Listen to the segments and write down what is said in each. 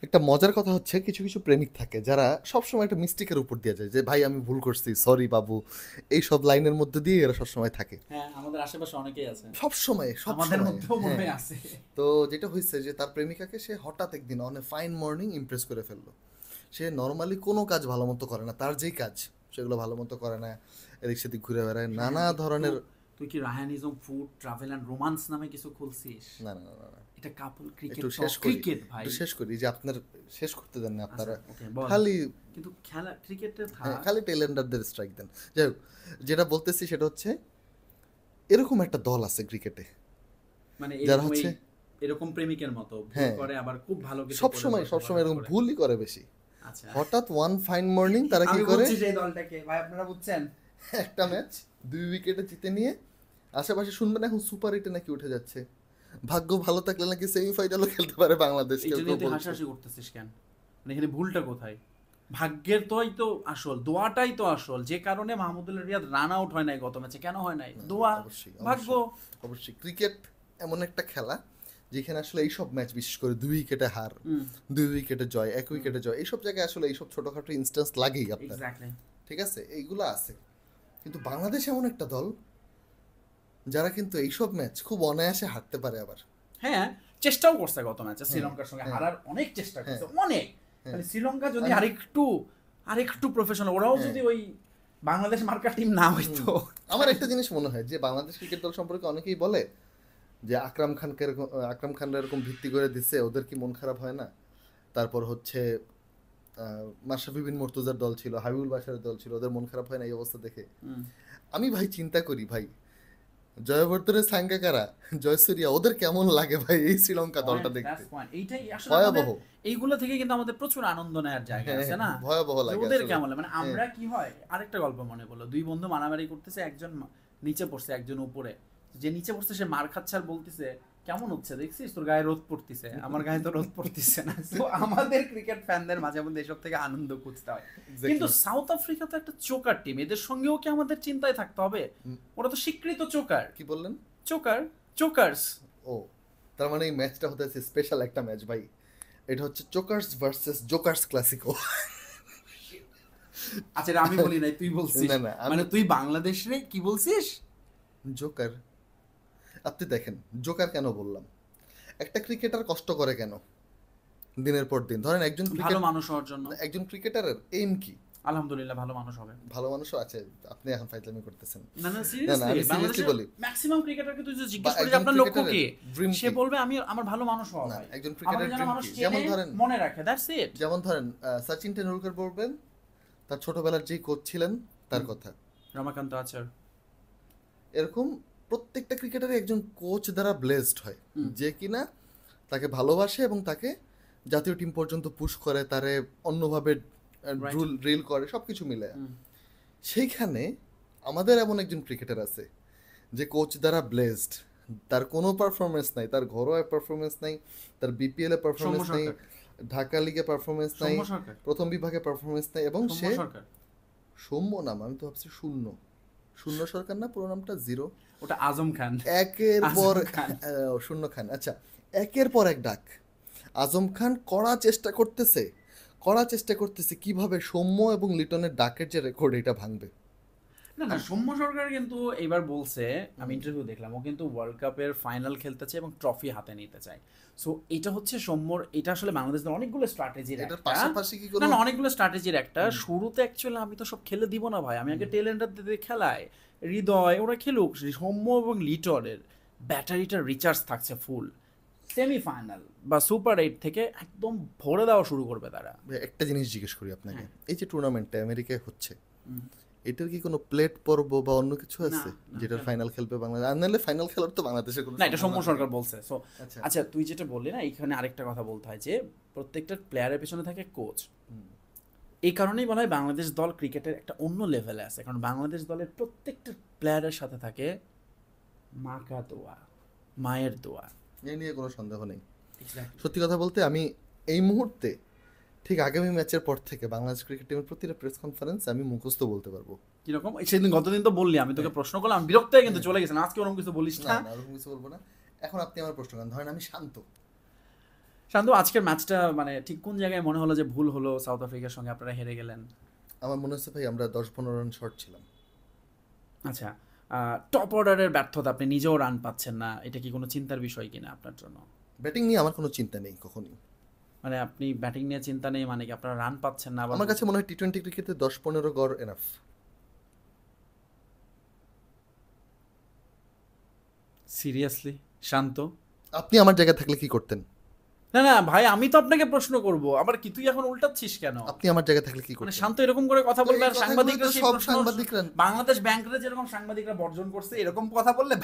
একটা মজার কথা হচ্ছে কিছু কিছু প্রেমিক থাকে যারা সবসময় একটা মিস্টেকের উপর দিয়ে যায় যে ভাই আমি ভুল করছি, সরি বাবু, এই সব লাইনের মধ্যে দিয়ে এরা সবসময় থাকে। হ্যাঁ, আমাদের আশেপাশে অনেকেই আছে। সবসময় আমাদের সবসময়, মধ্যেও মনে হ্যাঁ। হয় আছে। তো যেটা হয়েছে যে তার প্রেমিকাকে সে হঠাৎ একদিন on a fine morning Impress করে ফেললো। সে নর্মালি কোনো কাজ ভালো মতো করে না, তার যেই কাজ সেগুলো ভালো মতো করে না, এদিক সেদিক ঘুরে বেড়ায় হ্যাঁ, নানা একটু ধরনের। তুই কি রাহানিজম ফুড ট্রাভেল অ্যান্ড রোমান্স নামে কিছু খুলছিস? না না না না না, এটা কাপল ক্রিকেট একটু টক, শেষ করি, ক্রিকেট ভাই। একটু শেষ করি যে আপনার শেষ করতে দেন না আচ্ছা, আপনারা। ওকে, বল। খালি, কিন্তু খেলা ক্রিকেটে হ্যাঁ, থাক। খালি টেলেন্ডারদের স্ট্রাইক দেন। যাই হোক, যেটা বলতেছি সেটা হচ্ছে এরকম একটা দল আছে ক্রিকেটে মানে যারা এরকম হচ্ছে, এরকম প্রেমিকের মতো ভুল হ্যাঁ, করে আবার খুব ভালো কিছু করে সবসময় বসে সবসময় হঠাৎ এরকম করে। ভুলই করে বেশি। আচ্ছা, হঠাৎ ওয়ান ফাইন মর্নিং তারা কি আমি করে, বুঝছি সেই দলটাকে ভাই, আপনারা বুঝছেন। একটা ম্যাচ 2 উইকেটে জিতে নিয়ে আশেপাশে শুনবেন এখন সুপার এইটে নাকি উঠে যাচ্ছে, ভাগ্য ভালো থাকলে নাকি সেমিফাইনালও খেলতে পারে বাংলাদেশ, কেউ এইটা কেউ নিয়ে তুই বলছে। হাসাহাসি করতেছিস কেন? মানে এখানে ভুলটা কোথায়? ভাগ্যের তোই তো আসল, দোয়াটাই তো আসল, যে কারণে মাহমুদুল্লাহ রিয়াদ রান আউট হয় নাই গত ম্যাচে। কেন হয় নাই? দোয়া, অবশ্যই ভাগ্য। অবশ্যই অবশ্যই। ক্রিকেট এমন একটা খেলা যেখানে আসলে এইসব ম্যাচ, বিশেষ করে 2 উইকেটে হার, হুম, 2 উইকেটে জয়, 1 উইকেটে জয়, এইসব জায়গায় আসলে এইসব ছোটখাটো ইনস্ট্যান্স লাগেই আপনার। এক্স্যাক্টলি। ঠিক আছে, এইগুলো আছে। কিন্তু বাংলাদেশ এমন একটা দল যারা কিন্তু এইসব ম্যাচ খুব অনায়াসে হারতে পারে আবার। হ্যাঁ, চেষ্টাও করছে গত ম্যাচে হ্যাঁ শ্রীলঙ্কার সঙ্গে হ্যাঁ হারার, অনেক চেষ্টা হ্যাঁ করছে, অনেক। হ্যাঁ। মানে শ্রীলঙ্কা যদি আমি, আরেকটু প্রফেশনাল, ওরাও হ্যাঁ, যদি ওই বাংলাদেশ মার্কা টিম না হুম, হইতো। আমার একটা জিনিস মনে হয় যে বাংলাদেশ ক্রিকেট দল সম্পর্কে অনেকেই বলে যে আকরাম খানরা এরকম ভিত্তি করে দিচ্ছে, ওদের কি মন খারাপ হয় না? তারপর হচ্ছে মাশরাফি বিন মুর্তজার দল ছিল, হাবিবুল বাশারের দল ছিল, ওদের মন খারাপ হয় না এই অবস্থা দেখে? হুম, আমি ভাই চিন্তা করি ভাই, জয়বর্ধনের সাঙ্গাকারা, জয়সূর্যা, ওদের কেমন লাগে ভাই এই শ্রীলঙ্কা দলটা পয়েন্ট, দেখতে? That's point. এইটাই আসলে আমাদের, ভয়াবহ। এইগুলো থেকে কিন্তু আমাদের প্রচুর আনন্দ নেওয়ার জায়গা হ্যাঁ আছে হ্যাঁ, না? ভয়াবহ যে লাগে ওদের আসলে। কেমন লাগে, মানে হ্যাঁ আমরা কি হয়, আরেকটা গল্প মনে পড়লো, দুই বন্ধু মারামারি করতেছে, একজন নিচে পড়ছে একজন উপরে। যে নিচে পড়ছে সে মার খাচ্ছে আর বলতেছে, কেমন হচ্ছে দেখছিস, তোর গায়ে রোদ পড়তিছে, আমার গায়ে তো রোদ পড়তিছে না। তো আমাদের ক্রিকেট ফ্যানদের মাঝে মধ্যে এসব থেকে আনন্দ খুঁজতে হয়। কিন্তু এক্স্যাক্টলি। সাউথ আফ্রিকা তো একটা চোকার টিম, এদের সঙ্গেও কি আমাদের চিন্তায় থাকতে হবে? ওরা তো স্বীকৃত চোকার। কি বললেন? Choker, chokers. ও, তার মানে এই ম্যাচটা হতে স্পেশাল একটা ম্যাচ ভাই। এটা হচ্ছে চোকার্স ভার্সেস জোকার্স ক্লাসিকো। আচ্ছা, এটা আমি বলি নাই, তুই বলছিস। না না, আমি মানে তুই বাংলাদেশ রে কি বলছিস? জোকার, আপনি দেখেন জোকার কেন বললাম? একটা ক্রিকেটার কষ্ট করে কেন দিনের পর দিন? ধরেন একজন ভালো ক্রিকেট, মানুষ হওয়ার জন্য। একজন ক্রিকেটারের এইম কি? আলহামদুলিল্লাহ ভালো মানুষ হবে। ভালো মানুষও আছে, আপনি এখন ফাইজলামি করতেছেন। না না, না না, সিরিয়াসলি আমি সিরিয়াসলি বাংলাদেশের বলি। ম্যাক্সিমাম ক্রিকেটারকে তুই যদি বা জিজ্ঞেস করি যে একজন আপনার লক্ষ্য ক্রিকেটারের কি, ড্রিম সে কি? বলবে আমি আমার ভালো মানুষ হওয়া না, ভাই। একজন আমাদের ক্রিকেটারের যেন ড্রিম মানুষ কি? চেনে, যেমন ধরেন, মনে রাখে, দ্যাটস ইট। যেমন ধরেন সচিন টেন্ডুলকার বলবেন তার ছোটবেলার যেই কোচ ছিলেন তার কথা। রমাকান্ত আচার। এরকম প্রত্যেকটা ক্রিকেটারই একজন কোচ দ্বারা ব্লেসড হয়, হুম, যে কিনা তাকে ভালোবাসে এবং তাকে জাতীয় টিম পর্যন্ত পুশ করে, তারে অন্যভাবে রাইট। ড্রিল করে, সব কিছু মিলে। হুম, সেইখানে আমাদের এমন একজন ক্রিকেটার আছে যে কোচ দ্বারা ব্লেসড, তার কোনো পারফরমেন্স নাই, তার ঘরোয়া পারফরমেন্স নাই, তার বিপিএল এ সৌম্য পারফরমেন্স নাই, সরকার। ঢাকা লিগে পারফরমেন্স নাই, সৌম্য সরকার। প্রথম বিভাগে পারফরমেন্স নাই, এবং সৌম্য সে সরকার। সৌম্য নাম, আমি তো ভাবছি শূন্য, শূন্য সরকার না, পুরো নামটা জিরো। ওটা আজম খান। একের পর আজম খান। শূন্য খান, আচ্ছা, একের পর এক ডাক। আজম খান কড়া চেষ্টা করতেছে কিভাবে সৌম্য এবং লিটনের ডাকের যে রেকর্ড এটা ভাঙবে। না না, সৌম্য সরকার কিন্তু এবার বলছে, আমি ইন্টারভিউ দেখলাম, ও কিন্তু ওয়ার্ল্ড কাপের ফাইনাল খেলতে চায় এবং ট্রফি হাতে নিতে চায়। সো এটা হচ্ছে সৌম্যর, এটা আসলে বাংলাদেশের অনেকগুলো স্ট্র্যাটেজির এটার একটা। পাশাপাশি কি না কোনো, না, অনেকগুলো স্ট্র্যাটেজির একটা। শুরুতে অ্যাকচুয়ালি আমি তো সব খেলে দিব না ভাই, আমি আগে টেলেন্টারদের খেলাই, হৃদয় ওরা খেলুক। সৌম্য এবং লিটনের ব্যাটারিটা রিচার্জ থাকছে ফুল, সেমিফাইনাল বা সুপার এইট থেকে একদম ভরে দেওয়া শুরু করবে তারা। একটা জিনিস জিজ্ঞেস করি আপনাকে, হ্যাঁ। এই যে টুর্নামেন্টটা আমেরিকায় হচ্ছে, হুম। এটার কি কোনো প্লেট পর্ব বা অন্য কিছু না আছে না, যেটার কেন? ফাইনাল খেলবে বাংলাদেশ? আর নাহলে ফাইনাল খেলার তো বাংলাদেশের কোনো না, এটা সৌম্য সম্ভাবনা সরকার নেই। বলছে। সো আচ্ছা। আচ্ছা, তুই যেটা বললি না, এখানে আরেকটা কথা বলতে হয় যে প্রত্যেকটা প্লেয়ারের পেছনে থাকে কোচ। এই কারণেই বলা হয় বাংলাদেশ দল ক্রিকেটের একটা অন্য লেভেলে আছে, কারণ বাংলাদেশ দলের প্রত্যেকটা প্লেয়ারের সাথে থাকে মা কা দোয়া, মায়ের দোয়া। এই নিয়ে কোনো সন্দেহ নেই। এক্স্যাক্টলি। সত্যি কথা বলতে আমি এই মুহূর্তে ঠিক আগামী ম্যাচের পর থেকে বাংলাদেশ ক্রিকেট টিমের প্রতিটা প্রেস কনফারেন্স আমি মুখস্থ বলতে পারবো। কিরকম সেদিন গতদিন তো বললি, আমি তোকে প্রশ্ন করলাম, আমি বিরক্ত হয়ে কিন্তু চলে গেছিলাম, আজকে ওরকম কিছু বলিস না না। না, ওরকম কিছু বলবো না। এখন আপনি আমার প্রশ্ন করেন, ধরেন আমি শান্ত, শান্ত, আজকের ম্যাচটা মানে ঠিক কোন জায়গায় মনে হলো যে ভুল হলো সাউথ আফ্রিকার সঙ্গে আপনারা হেরে গেলেন? আমার মনে হচ্ছে ভাই আমরা 10-15 রান শর্ট ছিলাম। আচ্ছা, টপ অর্ডারের ব্যর্থতা, আপনি নিজেও রান পাচ্ছেন না, এটা কি কোনো চিন্তার বিষয় কিনা আপনার জন্য? ব্যাটিং নিয়ে আমার কোনো চিন্তা নেই কখনই। মানে আপনি ব্যাটিং নিয়ে চিন্তা নেই মানে কি আপনারা রান পাচ্ছেন না? আবার আমার কাছে মনে হয় টি-20 ক্রিকেটে 10-15 গড় এনাফ। সিরিয়াসলি শান্ত? আপনি আমার জায়গায় থাকলে কি করতেন? না না ভাই, আমি তো আপনাকে প্রশ্ন করব, আবার কি তুই এখন উল্টাচ্ছিস কেন? আপনি আমার জায়গায় থাকলে কি মানে করতেন? শান্ত এরকম করে কথা তো বলবে এই আর কথাগুলো সাংবাদিকরা তো সেই সব প্রশ্ন, সাংবাদিকরা বাংলাদেশ ব্যাংকরে যেরকম সাংবাদিকরা বর্জন করছে এরকম কথা বললে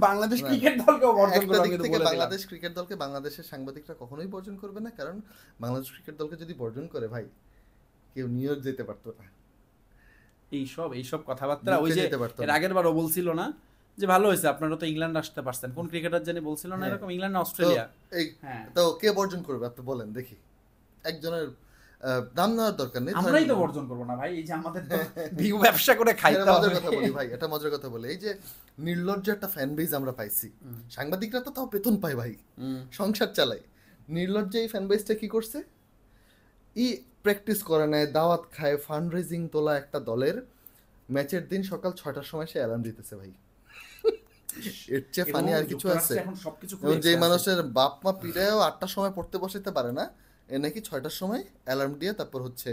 বাংলাদেশ না, ক্রিকেট দলকেও বর্জন একটা করবে, দিক আমি তো থেকে বলে দিলাম। বাংলাদেশ ক্রিকেট দলকে বাংলাদেশের সাংবাদিকরা কখনোই বর্জন করবে না, কারণ বাংলাদেশ ক্রিকেট দলকে যদি বর্জন করে ভাই কেউ নিয়োগ যেতে পারতো না, এইসব কথাবার্তা ওই নিয়োগে যে যেতে পারতো এর না। আগের বারও বলছিল না যে ভালো হয়েছে আপনারা তো ইংল্যান্ড আসতে পারছেন, কোন ক্রিকেটার জানি বলছিল না হ্যাঁ। এরকম, ইংল্যান্ড না তো অস্ট্রেলিয়া? এই হ্যাঁ, তো কে বর্জন করবে আপনি বলেন দেখি। একজনের দাম নেওয়ার দরকার নেই, আমরাই তো বর্জন করবো না ভাই, এই যে আমাদের তো ভিউ ব্যবসা করে এটা খাইতে মজার হবে। কথা বলি ভাই, এটা মজার কথা বলি, এই যে নির্লজ্জ একটা ফ্যান বেজ আমরা পাইছি। সাংবাদিকরা তো তাও বেতন পায় ভাই, সংসার চালায়। নির্লজ্জ এই ফ্যান বেজটা কি করছে, প্র্যাকটিস করে নেয়, দাওয়াত খায়, ফান্ড রেজিং তোলা একটা দলের ম্যাচের দিন সকাল 6টার সময় সে অ্যালার্ম দিতেছে ভাই। এর চেয়ে ফানি আর কিছু আছে? এখন সবকিছু এবং যে মানুষের বাপ মা পিড়ায়ও 8টার সময় পড়তে বসাইতে পারে না, এ নাকি 6টার সময় অ্যালার্ম দিয়ে তারপর হচ্ছে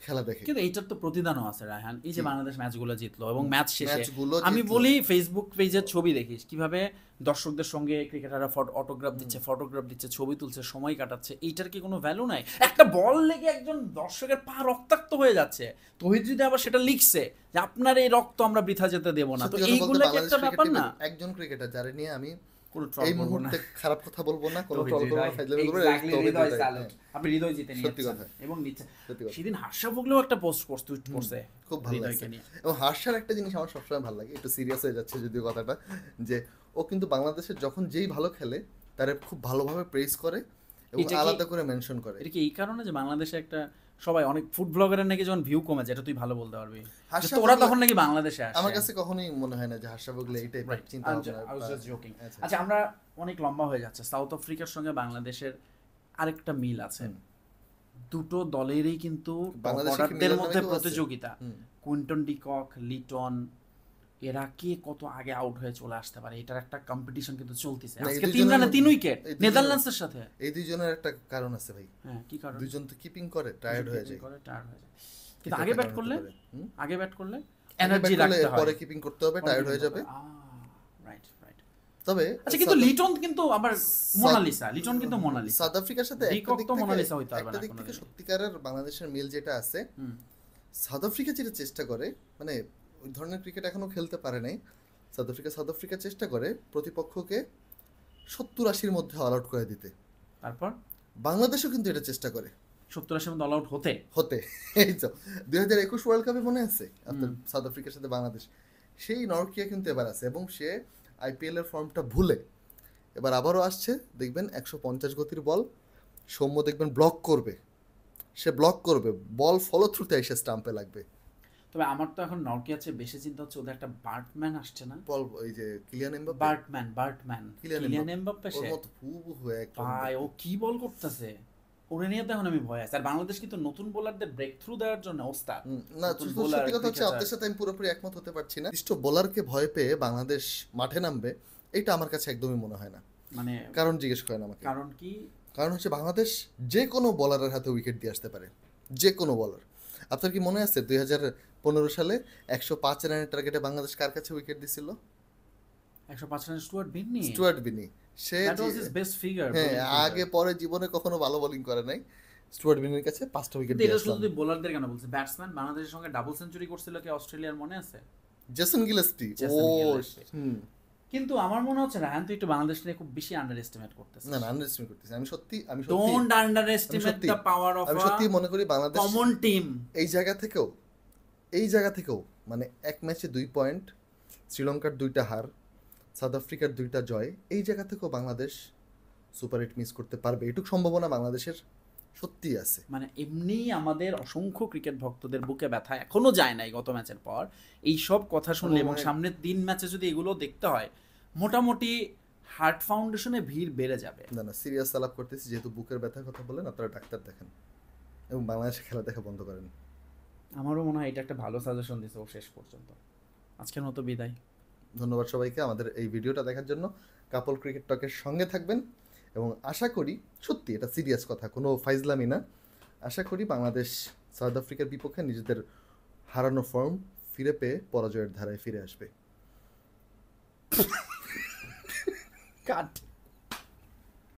খেলা দেখে। কিন্তু এইটার তো প্রতিদানও আছে রায়হান, এই যে বাংলাদেশ ম্যাচগুলো জিতলো এবং ম্যাচ শেষে ম্যাচগুলো আমি জিতলো। বলি ফেসবুক পেজের ছবি দেখিস কিভাবে দর্শকদের সঙ্গে ক্রিকেটাররা অটোগ্রাফ দিচ্ছে, ছবি তুলছে, সময় কাটাচ্ছে, এইটার কি কোনো ভ্যালু নাই? একটা বল লেগে একজন দর্শকের পা রক্তাক্ত হয়ে যাচ্ছে, তহিদ যদি আবার সেটা লিখছে যে আপনার এই রক্ত আমরা বৃথা যেতে দেবো না, তো সত্যি কথা বলতে এইগুলো কি বাংলাদেশ একটা ব্যাপার ক্রিকেট না? টিমের একজন ক্রিকেটার যারা নিয়ে আমি কোনো ট্রল এই করবো না। মুহূর্তে খারাপ কথা বলবো না, কোনো তৌহিদ ট্রল করবো না, হৃদয়, ফাইজলামি করবো না, exactly, তৌহিদ হৃদয় হৃদয়, salute। হ্যাঁ, আপনি হৃদয় জিতে সত্যি নিয়েছেন কথা। এবং নিচ্ছে। সত্যি কথা। সেদিন হার্ষাভোগলেও একটা পোস্ট করছে খুব ভালো হৃদয়কে লাগছে। নিয়ে। এবং হার্ষার একটা জিনিস আমার সবসময় ভালো লাগে, একটু সিরিয়াস হয়ে যাচ্ছে যদিও কথাটা, যে ও কিন্তু বাংলাদেশের যখন যেই ভালো খেলে তারে খুব ভালোভাবে প্রেস করে এবং এটা কি- আলাদা করে মেনশন করে। এটা কি এই কারণে যে বাংলাদেশে একটা সবাই অনেক ফুড ব্লগারের নাকি যখন ভিউ কমে যায়, এটা তুই ভালো বলতে পারবি, যে হার্ষা তোরা ভোগলে- তখন নাকি বাংলাদেশে আসে? আমার কাছে কখনোই মনে হয় না যে হার্ষা ভোগলে এই টাইপের Right. চিন্তা ভাবনা। I was just joking. আচ্ছা। আচ্ছা, আমরা অনেক লম্বা হয়ে যাচ্ছে। সাউথ আফ্রিকার সঙ্গে বাংলাদেশের আরেকটা মিল আছে, দুটো দলেরই কিন্তু বাংলাদেশে কি অর্ডারদের মিলের মধ্যে নামে কেউ আছে? প্রতিযোগিতা। হুম। কুইন্টন ডিকক, লিটন, এরা কে কত আগে আউট হয়ে চলে আসতে পারে, এটার একটা কম্পিটিশন কিন্তু চলতেছে। না, এই আজকে 3 দুইজনের রানে মধ্যে- 3 উইকেট এই দুইজনের- নেদারল্যান্ডসের সাথে। এই দুইজনের একটা কারণ আছে ভাই, হ্যাঁ, কি কারণ? দুইজন তো কিপিং করে, টায়ার্ড হয়ে যায়। টায়ার্ড হয়ে যায়। কিন্তু এটা আগে একটা ব্যাট কারণ করলে, হতে পারে। হুম? আগে ব্যাট করলে আগে এনার্জি bat করলে রাখতে হয়, পরে কিপিং করতে হবে, টায়ার্ড হয়ে যাবে। Right right. তবে আচ্ছা, কিন্তু লিটন কিন্তু আবার মোনালিসা, লিটন কিন্তু মোনালিসা। সাউথ আফ্রিকার সাথে একটা ডিকক দিক তো থেকে মোনালিসা হইতে পারবে একটা না দিক থেকে কোনোদিন। সত্যিকারের বাংলাদেশের মিল যেটা আছে, হুম। সাউথ আফ্রিকা যেটা চেষ্টা করে, মানে ওই ধরনের ক্রিকেট এখনো খেলতে পারে নাই সাউথ আফ্রিকা চেষ্টা করে প্রতিপক্ষকে 70-80-র মধ্যে অল আউট করে দিতে। তারপর বাংলাদেশও কিন্তু এটা চেষ্টা করে 70-80 মধ্যে অল আউট হতে। এই তো 2021 ওয়ার্ল্ড কাপে মনে আছে আপনার সাউথ আফ্রিকার সাথে বাংলাদেশ, সেই নরকিয়া কিন্তু এবার আছে এবং সে আইপিএল এর ফর্মটা ভুলে এবার আবারও আসছে। দেখবেন 150 গতির বল, সৌম্য দেখবেন ব্লক করবে, সে ব্লক করবে, বল ফলো থ্রুতে এসে স্টাম্পে লাগবে। তবে আমার তো এখন নরকিয়ার চেয়ে বেশি চিন্তা হচ্ছে ওদের একটা বার্টম্যান আসছে না, বল ওই যে কিলিয়ান এমবাপ্পে, বার্টম্যান কিলিয়ান কিলিয়ান এমবাপ্পে, ওর সে মতো হু হয়ে একদম ভাই ও কি বল করতেছে, ওরে নিয়ে তো এখন আমি ভয় আছি। আর বাংলাদেশ কিন্তু নতুন বোলারদের ব্রেক থ্রু দেওয়ার জন্য ওস্তাদ। না, নতুন bowler, সত্যি কথা হচ্ছে cricketer। আপনার সাথে আমি পুরোপুরি একমত হতে পারছি না। নিষ্ঠ বোলারকে ভয় পেয়ে বাংলাদেশ মাঠে নামবে এটা আমার কাছে একদমই মনে হয় না। মানে কারণ জিজ্ঞেস করেন আমাকে। কারণ কি? কারণ হচ্ছে বাংলাদেশ যে কোনো বলারের হাতে উইকেট দিয়ে আসতে পারে, যে কোনো বলার। আপনার কি মনে আছে 2015 সালে 105 রানের টার্গেটে বাংলাদেশ কার কাছে উইকেট দিছিল? 105 রানের স্টুয়ার্ট বিনি। সে That was his best figure, হ্যাঁ, bowling figure। আগে পরে জীবনে কখনো ভালো বোলিং করে নাই, স্টুয়ার্ট বিনির কাছে 5টা উইকেট কিন্তু দিয়ে এটা আসলাম। শুধু বোলারদের কেন বলছে, ব্যাটসম্যান বাংলাদেশের সঙ্গে ডাবল সেঞ্চুরি করছিল কি অস্ট্রেলিয়ার, মনে আছে? Jason Gillespie. জেসন ও গিলেস্পি। কিন্তু আমার মনে হচ্ছে রায়হান তুই একটু বাংলাদেশ নিয়ে খুব বেশি আন্ডার এস্টিমেট করতেছিস। না, আন্ডারএস্টিমেট করতেছি। আমি সত্যি don't under estimate the power of আমি সত্যি মনে করি বাংলাদেশ কমন টিম। এই জায়গা থেকেও মানে এক ম্যাচে 2 পয়েন্ট, শ্রীলঙ্কার 2টা হার, সাউথ আফ্রিকার 2টা জয়, এই জায়গা থেকেও বাংলাদেশ সুপার 8 মিস করতে পারবে, এটুকু সম্ভাবনা বাংলাদেশের সত্যি আছে। মানে এমনি আমাদের অসংখ্য ক্রিকেট ভক্তদের বুকে ব্যথা এখনো যায় নাই গত ম্যাচের পর। এই সব কথা শুনলে এবং সামনের 3 ম্যাচে যদি এগুলো দেখতে হয়, মোটামুটি হার্ট ফাউন্ডেশনে ভিড় বেড়ে যাবে। না না, সিরিয়াস আলাপ করতেছি, যেহেতু বুকের ব্যথার কথা বলেন, আপনারা ডাক্তার দেখেন এবং বাংলাদেশে খেলা দেখা বন্ধ করেন। আমারও মনে হয় এটা একটা ভালো সাজেশন দিছে ও শেষ পর্যন্ত। আজকের মতো বিদায়। ধন্যবাদ সবাইকে আমাদের এই ভিডিওটা দেখার জন্য। কাপল ক্রিকেট টকের সঙ্গে থাকবেন এবং আশা করি, সত্যি এটা সিরিয়াস কথা, কোনো ফাইজলামি না, আশা করি বাংলাদেশ সাউথ আফ্রিকার বিপক্ষে নিজেদের হারানো ফর্ম ফিরে পেয়ে পরাজয়ের ধারায় ফিরে আসবে। কাট।